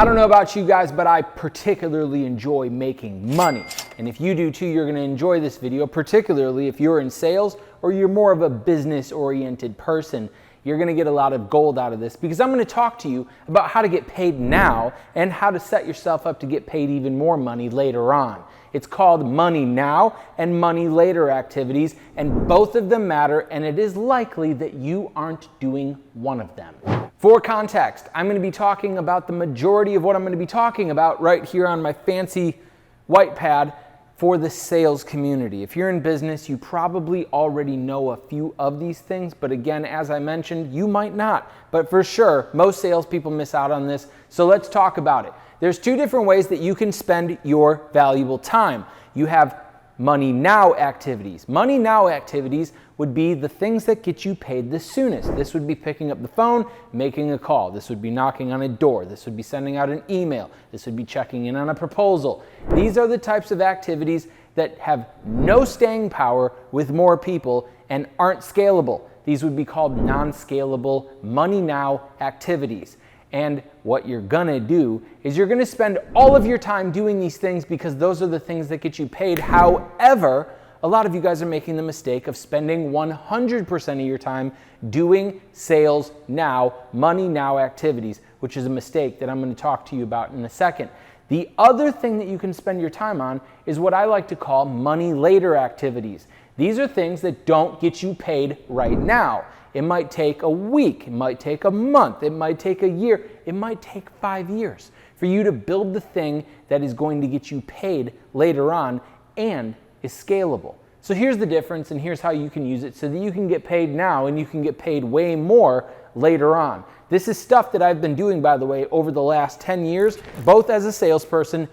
I don't know about you guys, but I particularly enjoy making money. And if you do too, you're gonna enjoy this video, particularly if you're in sales or you're more of a business-oriented person. You're gonna get a lot of gold out of this because I'm gonna talk to you about how to get paid now and how to set yourself up to get paid even more money later on. It's called money now and money later activities, and both of them matter, and it is likely that you aren't doing one of them. For context, I'm going to be talking about the majority of what I'm going to be talking about right here on my fancy white pad for the sales community. If you're in business, you probably already know a few of these things, but again, as I mentioned, you might not. But for sure, most salespeople miss out on this, so let's talk about it. There's two different ways that you can spend your valuable time. You have money now activities. Money now activities would be the things that get you paid the soonest. This would be picking up the phone, making a call. This would be knocking on a door. This would be sending out an email. This would be checking in on a proposal. These are the types of activities that have no staying power with more people and aren't scalable. These would be called non-scalable money now activities. And what you're gonna do is you're gonna spend all of your time doing these things because those are the things that get you paid. However, a lot of you guys are making the mistake of spending 100% of your time doing sales now, money now activities, which is a mistake that I'm gonna talk to you about in a second. The other thing that you can spend your time on is what I like to call money later activities. These are things that don't get you paid right now. It might take a week, it might take a month, it might take a year, it might take 5 years for you to build the thing that is going to get you paid later on and is scalable. So here's the difference and here's how you can use it so that you can get paid now and you can get paid way more later on. This is stuff that I've been doing, by the way, over the last 10 years, both as a salesperson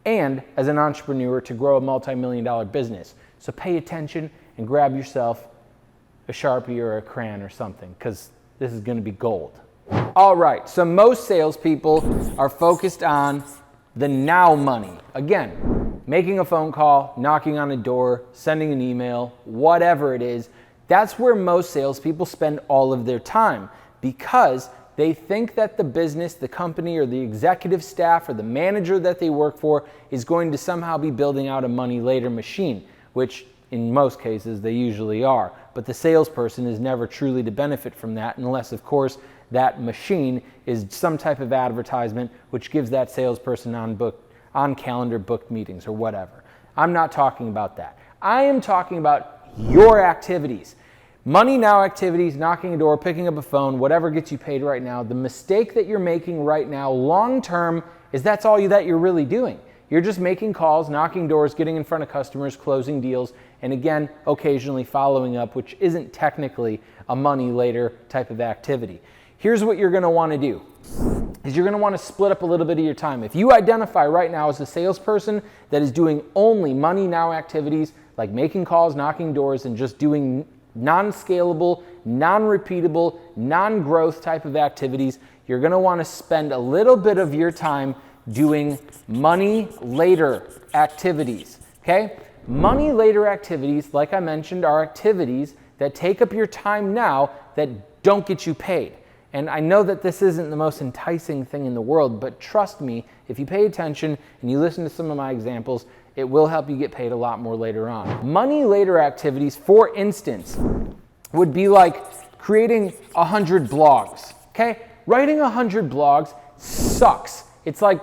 and as an entrepreneur to grow a multi-million-dollar business. So pay attention and grab yourself a Sharpie or a crayon or something, because this is going to be gold. All right, so most salespeople are focused on the now money. Again, making a phone call, knocking on a door, sending an email, whatever it is, that's where most salespeople spend all of their time because they think that the business, the company, or the executive staff, or the manager that they work for is going to somehow be building out a money later machine, which in most cases they usually are. But the salesperson is never truly to benefit from that unless, of course, that machine is some type of advertisement which gives that salesperson on calendar booked meetings or whatever. I'm not talking about that. I am talking about your activities. Money now activities, knocking a door, picking up a phone, whatever gets you paid right now. The mistake that you're making right now long term is that's all that you're really doing. You're just making calls, knocking doors, getting in front of customers, closing deals, and again, occasionally following up, which isn't technically a money later type of activity. Here's what you're gonna wanna do, is you're gonna wanna split up a little bit of your time. If you identify right now as a salesperson that is doing only money now activities, like making calls, knocking doors, and just doing non-scalable, non-repeatable, non-growth type of activities, you're gonna wanna spend a little bit of your time doing money later activities, okay? Money later activities, like I mentioned, are activities that take up your time now that don't get you paid. And I know that this isn't the most enticing thing in the world, but trust me, if you pay attention and you listen to some of my examples, it will help you get paid a lot more later on. Money later activities, for instance, would be like creating 100 blogs, okay? Writing 100 blogs sucks. It's like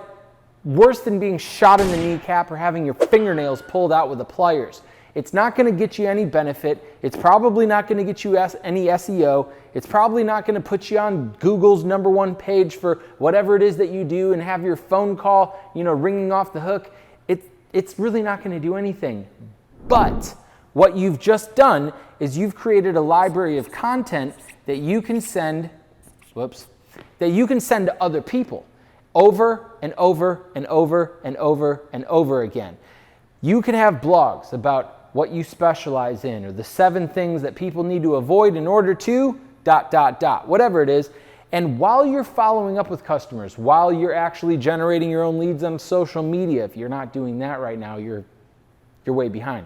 worse than being shot in the kneecap or having your fingernails pulled out with the pliers. It's not going to get you any benefit. It's probably not going to get you any SEO. It's probably not going to put you on Google's #1 page for whatever it is that you do and have your phone call, ringing off the hook. It's really not going to do anything. But what you've just done is you've created a library of content that you can send, to other people over and over and over and over and over again. You can have blogs about what you specialize in or the 7 things that people need to avoid in order to ... whatever it is. And while you're following up with customers, while you're actually generating your own leads on social media, if you're not doing that right now, you're way behind.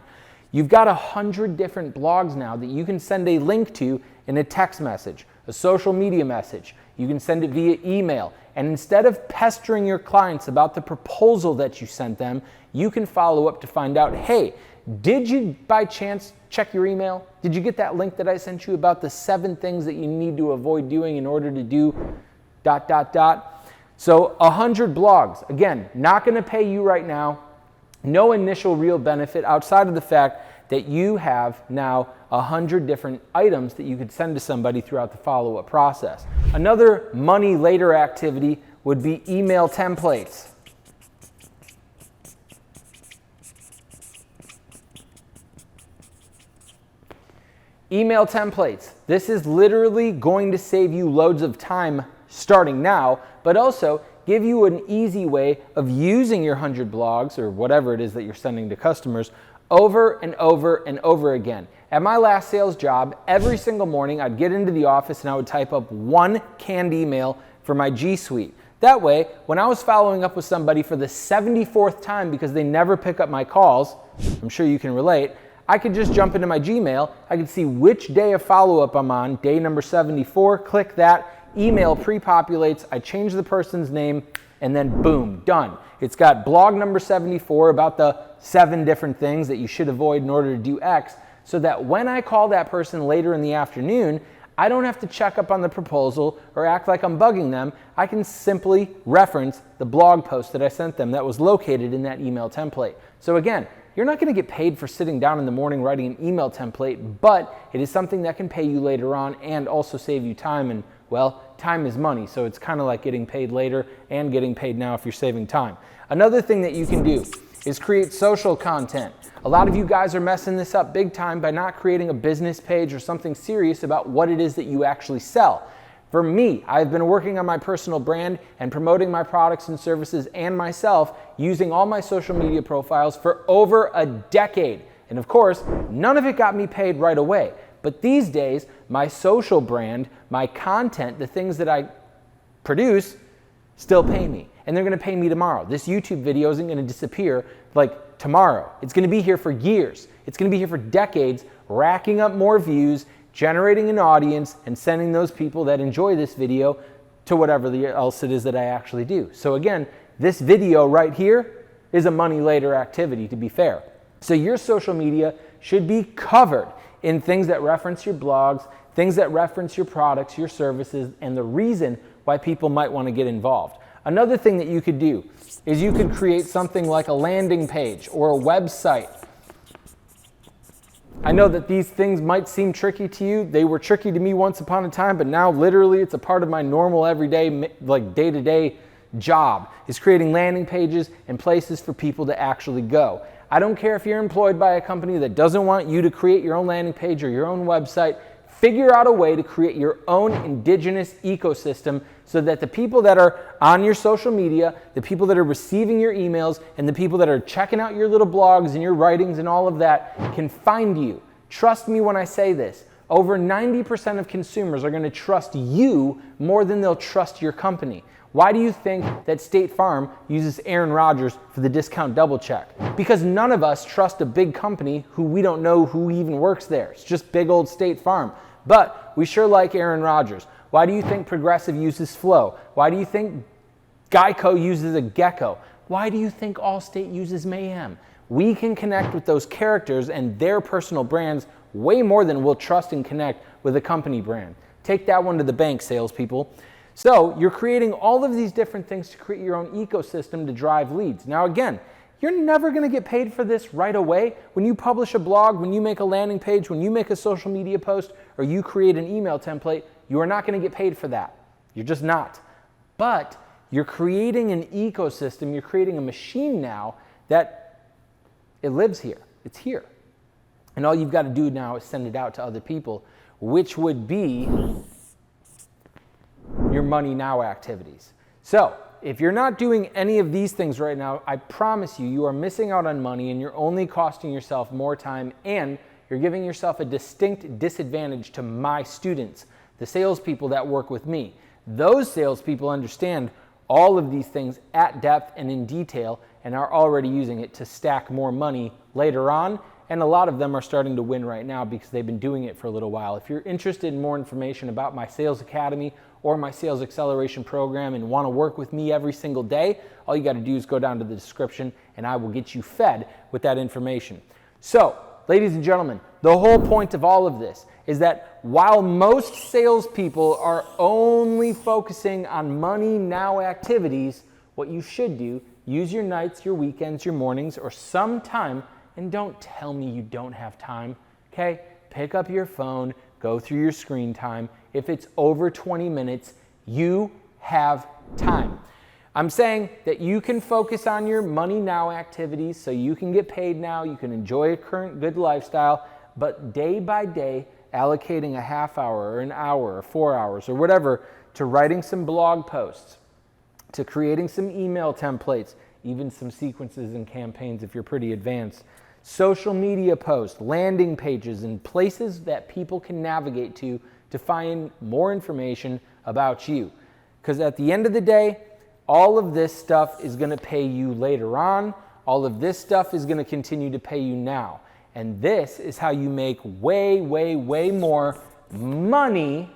You've got 100 different blogs now that you can send a link to in a text message, a social media message. You can send it via email. And instead of pestering your clients about the proposal that you sent them, you can follow up to find out, hey, did you by chance check your email? Did you get that link that I sent you about the 7 things that you need to avoid doing in order to do ... So 100 blogs, again, not going to pay you right now. No initial real benefit outside of the fact that you have now 100 different items that you could send to somebody throughout the follow-up process. Another money later activity would be email templates. Email templates. This is literally going to save you loads of time starting now, but also give you an easy way of using your 100 blogs or whatever it is that you're sending to customers over and over and over again. At my last sales job, every single morning I'd get into the office and I would type up 1 canned email for my G Suite. That way, when I was following up with somebody for the 74th time because they never pick up my calls, I'm sure you can relate, I could just jump into my Gmail, I could see which day of follow-up I'm on, day number 74, click that, email pre-populates, I change the person's name, and then boom, done. It's got blog number 74 about the 7 different things that you should avoid in order to do X, so that when I call that person later in the afternoon, I don't have to check up on the proposal or act like I'm bugging them. I can simply reference the blog post that I sent them that was located in that email template. So again, you're not going to get paid for sitting down in the morning writing an email template, but it is something that can pay you later on and also save you time. And well, time is money, so it's kind of like getting paid later and getting paid now if you're saving time. Another thing that you can do is create social content. A lot of you guys are messing this up big time by not creating a business page or something serious about what it is that you actually sell. For me, I've been working on my personal brand and promoting my products and services and myself using all my social media profiles for over a decade. And of course, none of it got me paid right away. But these days, my social brand, my content, the things that I produce, still pay me. And they're gonna pay me tomorrow. This YouTube video isn't gonna disappear like tomorrow. It's gonna be here for years. It's gonna be here for decades, racking up more views, generating an audience, and sending those people that enjoy this video to whatever else it is that I actually do. So again, this video right here is a money later activity, to be fair. So your social media should be covered in things that reference your blogs, things that reference your products, your services, and the reason why people might want to get involved. Another thing that you could do is you could create something like a landing page or a website. I know that these things might seem tricky to you. They were tricky to me once upon a time, but now literally it's a part of my normal everyday, like day-to-day job, is creating landing pages and places for people to actually go. I don't care if you're employed by a company that doesn't want you to create your own landing page or your own website. Figure out a way to create your own indigenous ecosystem so that the people that are on your social media, the people that are receiving your emails, and the people that are checking out your little blogs and your writings and all of that can find you. Trust me when I say this. Over 90% of consumers are going to trust you more than they'll trust your company. Why do you think that State Farm uses Aaron Rodgers for the discount double check? Because none of us trust a big company who we don't know who even works there. It's just big old State Farm. But we sure like Aaron Rodgers. Why do you think Progressive uses Flow? Why do you think Geico uses a Gecko? Why do you think Allstate uses Mayhem? We can connect with those characters and their personal brands way more than we'll trust and connect with a company brand. Take that one to the bank, salespeople. So you're creating all of these different things to create your own ecosystem to drive leads. Now again, you're never going to get paid for this right away. When you publish a blog, when you make a landing page, when you make a social media post, or you create an email template, you are not going to get paid for that. You're just not. But you're creating an ecosystem, you're creating a machine now that it lives here. It's here. And all you've got to do now is send it out to other people, which would be your money now activities. So if you're not doing any of these things right now, I promise you, you are missing out on money and you're only costing yourself more time and you're giving yourself a distinct disadvantage to my students, the salespeople that work with me. Those salespeople understand all of these things at depth and in detail and are already using it to stack more money later on. And a lot of them are starting to win right now because they've been doing it for a little while. If you're interested in more information about my Sales Academy or my sales acceleration program and want to work with me every single day, all you got to do is go down to the description and I will get you fed with that information. So, ladies and gentlemen, the whole point of all of this is that while most salespeople are only focusing on money now activities, what you should do, use your nights, your weekends, your mornings, or some time, and don't tell me you don't have time, okay? Pick up your phone, go through your screen time. If it's over 20 minutes, you have time. I'm saying that you can focus on your money now activities so you can get paid now, you can enjoy a current good lifestyle, but day by day, allocating a half hour or an hour or 4 hours or whatever to writing some blog posts, to creating some email templates, even some sequences and campaigns if you're pretty advanced, social media posts, landing pages, and places that people can navigate to find more information about you. Because at the end of the day, all of this stuff is going to pay you later on. All of this stuff is going to continue to pay you now. And this is how you make way, way, way more money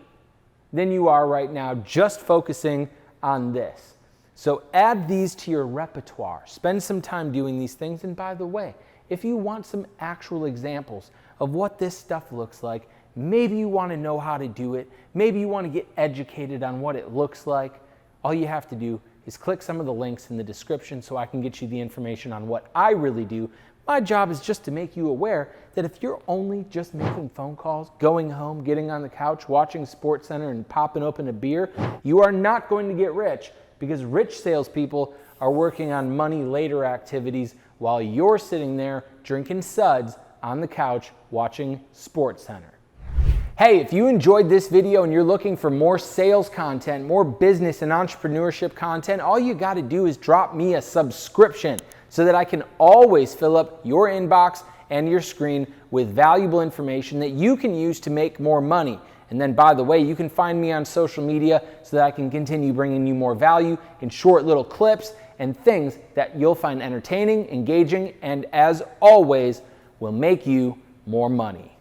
than you are right now just focusing on this. So add these to your repertoire. Spend some time doing these things. And by the way, if you want some actual examples of what this stuff looks like, maybe you want to know how to do it, maybe you want to get educated on what it looks like, all you have to do is click some of the links in the description so I can get you the information on what I really do. My job is just to make you aware that if you're only just making phone calls, going home, getting on the couch, watching SportsCenter and popping open a beer, you are not going to get rich, because rich salespeople are working on money later activities while you're sitting there drinking suds on the couch watching SportsCenter. Hey, if you enjoyed this video and you're looking for more sales content, more business and entrepreneurship content, all you got to do is drop me a subscription so that I can always fill up your inbox and your screen with valuable information that you can use to make more money. And then, by the way, you can find me on social media so that I can continue bringing you more value in short little clips and things that you'll find entertaining, engaging, and as always, will make you more money.